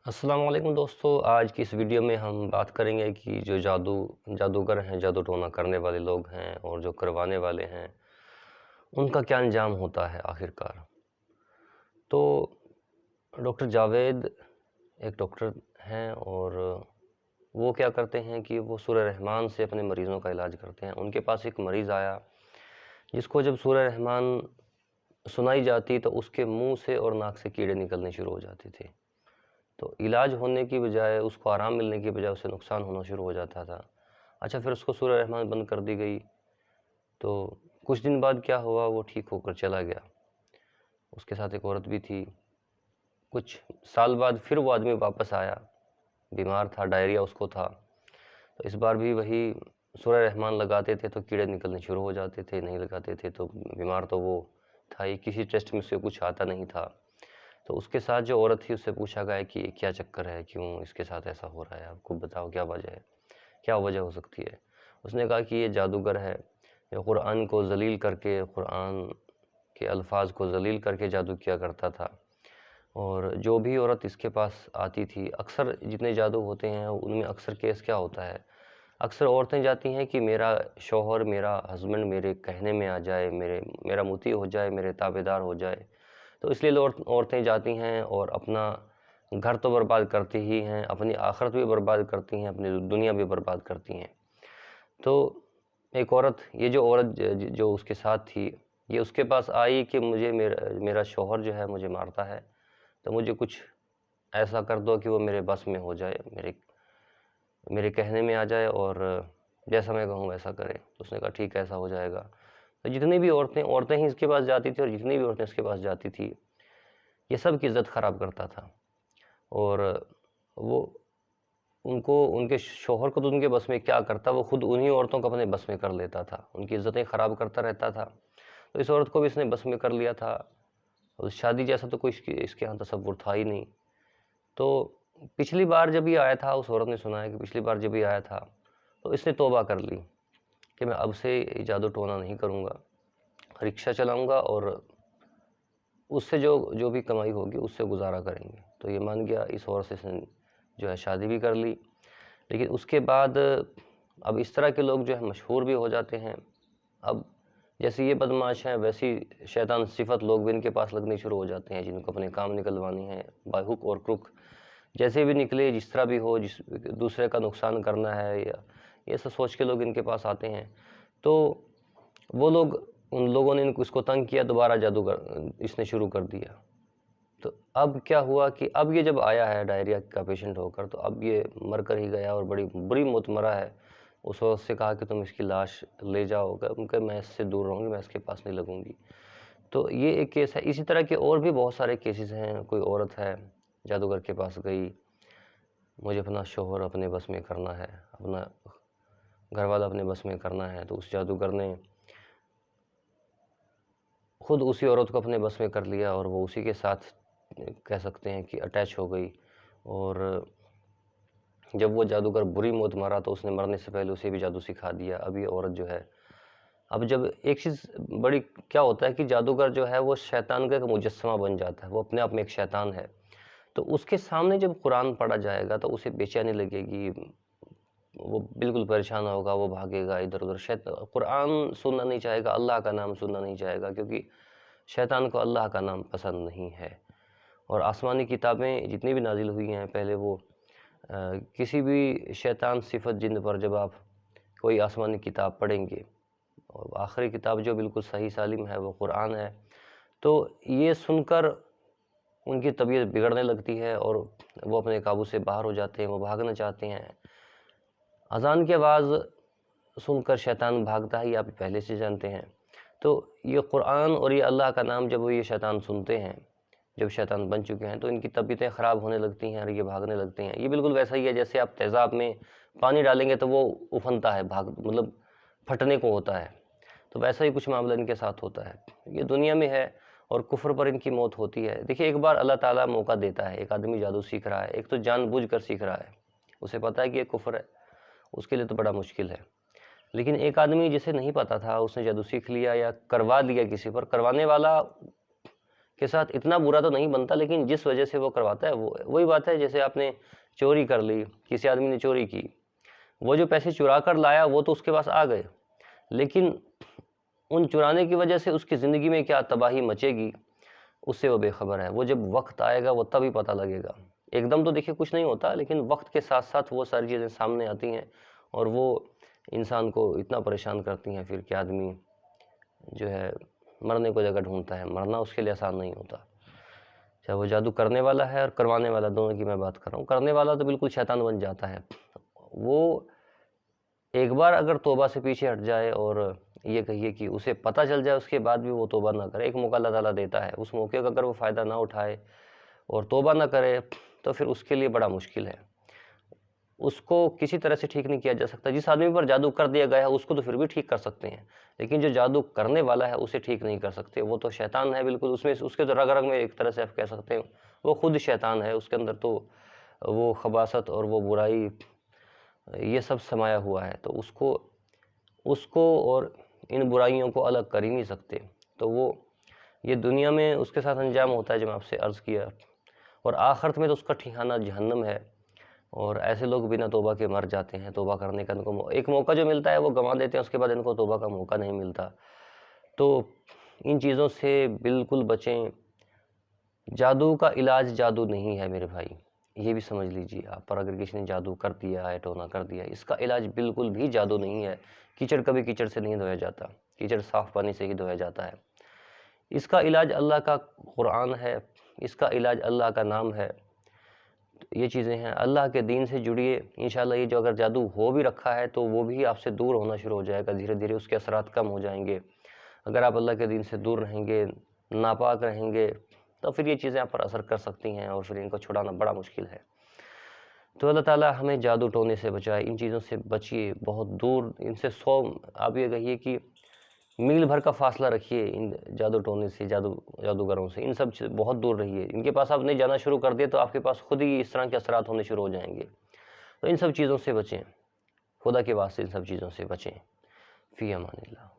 السلام علیکم دوستو، آج کی اس ویڈیو میں ہم بات کریں گے کہ جو جادوگر ہیں، جادو ٹونا کرنے والے لوگ ہیں اور جو کروانے والے ہیں ان کا کیا انجام ہوتا ہے آخر کار۔ تو ڈاکٹر جاوید ایک ڈاکٹر ہیں اور وہ کیا کرتے ہیں کہ وہ سورہ رحمان سے اپنے مریضوں کا علاج کرتے ہیں۔ ان کے پاس ایک مریض آیا جس کو جب سورہ رحمان سنائی جاتی تو اس کے منہ سے اور ناک سے کیڑے نکلنے شروع ہو جاتے تھے، تو علاج ہونے کی بجائے اس کو آرام ملنے کی بجائے اسے نقصان ہونا شروع ہو جاتا تھا۔ اچھا، پھر اس کو سورہ رحمان بند کر دی گئی، تو کچھ دن بعد کیا ہوا، وہ ٹھیک ہو کر چلا گیا۔ اس کے ساتھ ایک عورت بھی تھی۔ کچھ سال بعد پھر وہ آدمی واپس آیا، بیمار تھا، ڈائریا اس کو تھا، تو اس بار بھی وہی سورہ رحمان لگاتے تھے تو کیڑے نکلنے شروع ہو جاتے تھے، نہیں لگاتے تھے تو بیمار تو وہ تھا ہی، کسی ٹیسٹ میں سے کچھ آتا نہیں تھا۔ تو اس کے ساتھ جو عورت تھی اس سے پوچھا گیا کہ یہ کیا چکر ہے، کیوں اس کے ساتھ ایسا ہو رہا ہے، آپ کو بتاؤ کیا وجہ ہے، کیا وجہ ہو سکتی ہے۔ اس نے کہا کہ یہ جادوگر ہے، یہ قرآن کو ذلیل کر کے، قرآن کے الفاظ کو ذلیل کر کے جادو کیا کرتا تھا، اور جو بھی عورت اس کے پاس آتی تھی، اکثر جتنے جادو ہوتے ہیں ان میں اکثر کیس کیا ہوتا ہے، اکثر عورتیں جاتی ہیں کہ میرا شوہر، میرا ہسبینڈ میرے کہنے میں آ جائے، میرا مطیع ہو جائے، میرے تابع دار ہو جائے، تو اس لیے عورتیں جاتی ہیں اور اپنا گھر تو برباد کرتی ہی ہیں، اپنی آخرت بھی برباد کرتی ہیں، اپنی دنیا بھی برباد کرتی ہیں۔ تو ایک عورت، یہ جو عورت جو اس کے ساتھ تھی، یہ اس کے پاس آئی کہ مجھے میرا شوہر جو ہے مجھے مارتا ہے، تو مجھے کچھ ایسا کر دو کہ وہ میرے بس میں ہو جائے، میرے کہنے میں آ جائے اور جیسا میں کہوں ویسا کرے۔ تو اس نے کہا ٹھیک ہے، ایسا ہو جائے گا۔ تو جتنی بھی عورتیں ہی اس کے پاس جاتی تھی، اور جتنی بھی عورتیں اس کے پاس جاتی تھی، یہ سب کی عزت خراب کرتا تھا، اور وہ ان کے شوہر کو تو ان کے بس میں کیا کرتا، وہ خود انہی عورتوں کو اپنے بس میں کر لیتا تھا، ان کی عزتیں خراب کرتا رہتا تھا۔ تو اس عورت کو بھی اس نے بس میں کر لیا تھا، اور شادی جیسا تو کوئی اس کے ہاں تصور تھا ہی نہیں۔ تو پچھلی بار جب یہ آیا تھا، اس عورت نے سنا ہے کہ پچھلی بار جب یہ آیا تھا تو اس نے توبہ کر لی کہ میں اب سے جادو ٹونا نہیں کروں گا، رکشہ چلاؤں گا اور اس سے جو بھی کمائی ہوگی اس سے گزارا کریں گے۔ تو یہ مان گیا، اس عورت سے اس نے جو ہے شادی بھی کر لی۔ لیکن اس کے بعد اب اس طرح کے لوگ جو ہے مشہور بھی ہو جاتے ہیں۔ اب جیسے یہ بدمعاش ہیں، ویسی شیطان صفت لوگ بھی ان کے پاس لگنے شروع ہو جاتے ہیں، جن کو اپنے کام نکلوانے ہیں بائی ہک اور کروک، جیسے بھی نکلے، جس طرح بھی ہو، دوسرے کا نقصان کرنا ہے، یا یہ سب سوچ کے لوگ ان کے پاس آتے ہیں۔ تو وہ لوگ، ان لوگوں نے اس کو تنگ کیا، دوبارہ جادوگر اس نے شروع کر دیا۔ تو اب کیا ہوا کہ اب یہ جب آیا ہے ڈائریا کا پیشنٹ ہو کر، تو اب یہ مر کر ہی گیا، اور بڑی بری موت مرا ہے۔ اس وقت سے کہا کہ تم اس کی لاش لے جاؤ گا، کہ میں اس سے دور رہوں گی، میں اس کے پاس نہیں لگوں گی۔ تو یہ ایک کیس ہے۔ اسی طرح کے اور بھی بہت سارے کیسز ہیں۔ کوئی عورت ہے، جادوگر کے پاس گئی، مجھے اپنا شوہر اپنے بس میں کرنا ہے، اپنا گھر والا اپنے بس میں کرنا ہے، تو اس جادوگر نے خود اسی عورت کو اپنے بس میں کر لیا، اور وہ اسی کے ساتھ کہہ سکتے ہیں کہ اٹیچ ہو گئی۔ اور جب وہ جادوگر بری موت مرا تو اس نے مرنے سے پہلے اسے بھی جادو سکھا دیا۔ اب یہ عورت جو ہے، اب جب ایک چیز بڑی کیا ہوتا ہے کہ جادوگر جو ہے وہ شیطان کا ایک مجسمہ بن جاتا ہے، وہ اپنے آپ میں ایک شیطان ہے۔ تو اس کے سامنے جب قرآن پڑھا جائے گا تو اسے بے چینی لگے گی، وہ بالکل پریشان ہوگا، وہ بھاگے گا ادھر ادھر، قرآن سننا نہیں چاہے گا، اللہ کا نام سننا نہیں چاہے گا، کیونکہ شیطان کو اللہ کا نام پسند نہیں ہے۔ اور آسمانی کتابیں جتنی بھی نازل ہوئی ہیں پہلے، وہ کسی بھی شیطان صفت جن پر جب آپ کوئی آسمانی کتاب پڑھیں گے، اور آخری کتاب جو بالکل صحیح سالم ہے وہ قرآن ہے، تو یہ سن کر ان کی طبیعت بگڑنے لگتی ہے، اور وہ اپنے قابو سے باہر ہو جاتے ہیں، وہ بھاگنا چاہتے ہیں۔ اذان کی آواز سن کر شیطان بھاگتا ہے، یہ آپ پہلے سے جانتے ہیں۔ تو یہ قرآن اور یہ اللہ کا نام جب وہ یہ شیطان سنتے ہیں، جب شیطان بن چکے ہیں، تو ان کی طبیعتیں خراب ہونے لگتی ہیں اور یہ بھاگنے لگتے ہیں۔ یہ بالکل ویسا ہی ہے جیسے آپ تیزاب میں پانی ڈالیں گے تو وہ افنتا ہے، مطلب پھٹنے کو ہوتا ہے۔ تو ویسا ہی کچھ معاملہ ان کے ساتھ ہوتا ہے۔ یہ دنیا میں ہے، اور کفر پر ان کی موت ہوتی ہے۔ دیکھیے، ایک بار اللہ تعالیٰ موقع دیتا ہے، ایک آدمی جادو سیکھ رہا ہے، ایک تو جان بوجھ کر سیکھ رہا ہے، اسے پتہ ہے کہ یہ کفر ہے، اس کے لیے تو بڑا مشکل ہے۔ لیکن ایک آدمی جسے نہیں پتا تھا، اس نے جادو سیکھ لیا یا کروا دیا کسی پر، کروانے والا کے ساتھ اتنا برا تو نہیں بنتا، لیکن جس وجہ سے وہ کرواتا ہے وہی بات ہے جیسے آپ نے چوری کر لی، کسی آدمی نے چوری کی، وہ جو پیسے چرا کر لایا وہ تو اس کے پاس آ گئے، لیکن ان چرانے کی وجہ سے اس کی زندگی میں کیا تباہی مچے گی اس سے وہ بے خبر ہے۔ وہ جب وقت آئے گا وہ تبھی پتہ لگے گا۔ ایک دم تو دیکھیں کچھ نہیں ہوتا، لیکن وقت کے ساتھ ساتھ وہ ساری چیزیں سامنے آتی ہیں اور وہ انسان کو اتنا پریشان کرتی ہیں پھر کہ آدمی جو ہے مرنے کو جگہ ڈھونڈتا ہے۔ مرنا اس کے لیے آسان نہیں ہوتا، چاہے وہ جادو کرنے والا ہے اور کروانے والا، دونوں کی میں بات کر رہا ہوں۔ کرنے والا تو بالکل شیطان بن جاتا ہے، وہ ایک بار اگر توبہ سے پیچھے ہٹ جائے اور یہ کہیے کہ اسے پتہ چل جائے اس کے بعد بھی وہ توبہ نہ کرے، ایک موقع اللہ تعالیٰ دیتا ہے، اس موقع کا اگر وہ فائدہ نہ اٹھائے اور توبہ نہ کرے تو پھر اس کے لیے بڑا مشکل ہے، اس کو کسی طرح سے ٹھیک نہیں کیا جا سکتا۔ جس آدمی پر جادو کر دیا گیا ہے اس کو تو پھر بھی ٹھیک کر سکتے ہیں، لیکن جو جادو کرنے والا ہے اسے ٹھیک نہیں کر سکتے، وہ تو شیطان ہے بالکل، اس کے تو رگ رگ میں ایک طرح سے آپ کہہ سکتے ہیں وہ خود شیطان ہے، اس کے اندر تو وہ خباثت اور وہ برائی یہ سب سمایا ہوا ہے، تو اس کو اور ان برائیوں کو الگ کر ہی نہیں سکتے، تو وہ یہ دنیا میں اس کے ساتھ انجام ہوتا ہے جو میں آپ سے عرض کیا، اور آخرت میں تو اس کا ٹھکانہ جہنم ہے، اور ایسے لوگ بنا توبہ کے مر جاتے ہیں۔ توبہ کرنے کا ان کو ایک موقع جو ملتا ہے وہ گنوا دیتے ہیں، اس کے بعد ان کو توبہ کا موقع نہیں ملتا۔ تو ان چیزوں سے بالکل بچیں۔ جادو کا علاج جادو نہیں ہے میرے بھائی، یہ بھی سمجھ لیجیے آپ، پر اگر کسی نے جادو کر دیا ہے، ٹونا کر دیا ہے، اس کا علاج بالکل بھی جادو نہیں ہے۔ کیچڑ کبھی کیچڑ سے نہیں دھویا جاتا، کیچڑ صاف پانی سے ہی دھویا جاتا ہے۔ اس کا علاج اللہ کا قرآن ہے، اس کا علاج اللہ کا نام ہے، یہ چیزیں ہیں۔ اللہ کے دین سے جڑیے، انشاءاللہ یہ جو اگر جادو ہو بھی رکھا ہے تو وہ بھی آپ سے دور ہونا شروع ہو جائے گا، دھیرے دھیرے اس کے اثرات کم ہو جائیں گے۔ اگر آپ اللہ کے دین سے دور رہیں گے، ناپاک رہیں گے، تو پھر یہ چیزیں آپ پر اثر کر سکتی ہیں اور پھر ان کو چھڑانا بڑا مشکل ہے۔ تو اللہ تعالیٰ ہمیں جادو ٹونے سے بچائے، ان چیزوں سے بچیے، بہت دور ان سے 100 آپ یہ کہیے کہ میل بھر کا فاصلہ رکھیے ان جادو ٹونے سے، جادوگروں سے، ان سب سے بہت دور رہیے۔ ان کے پاس آپ نے جانا شروع کر دیا تو آپ کے پاس خود ہی اس طرح کے اثرات ہونے شروع ہو جائیں گے، تو ان سب چیزوں سے بچیں، خدا کے واسطے ان سب چیزوں سے بچیں۔ فی امان اللہ۔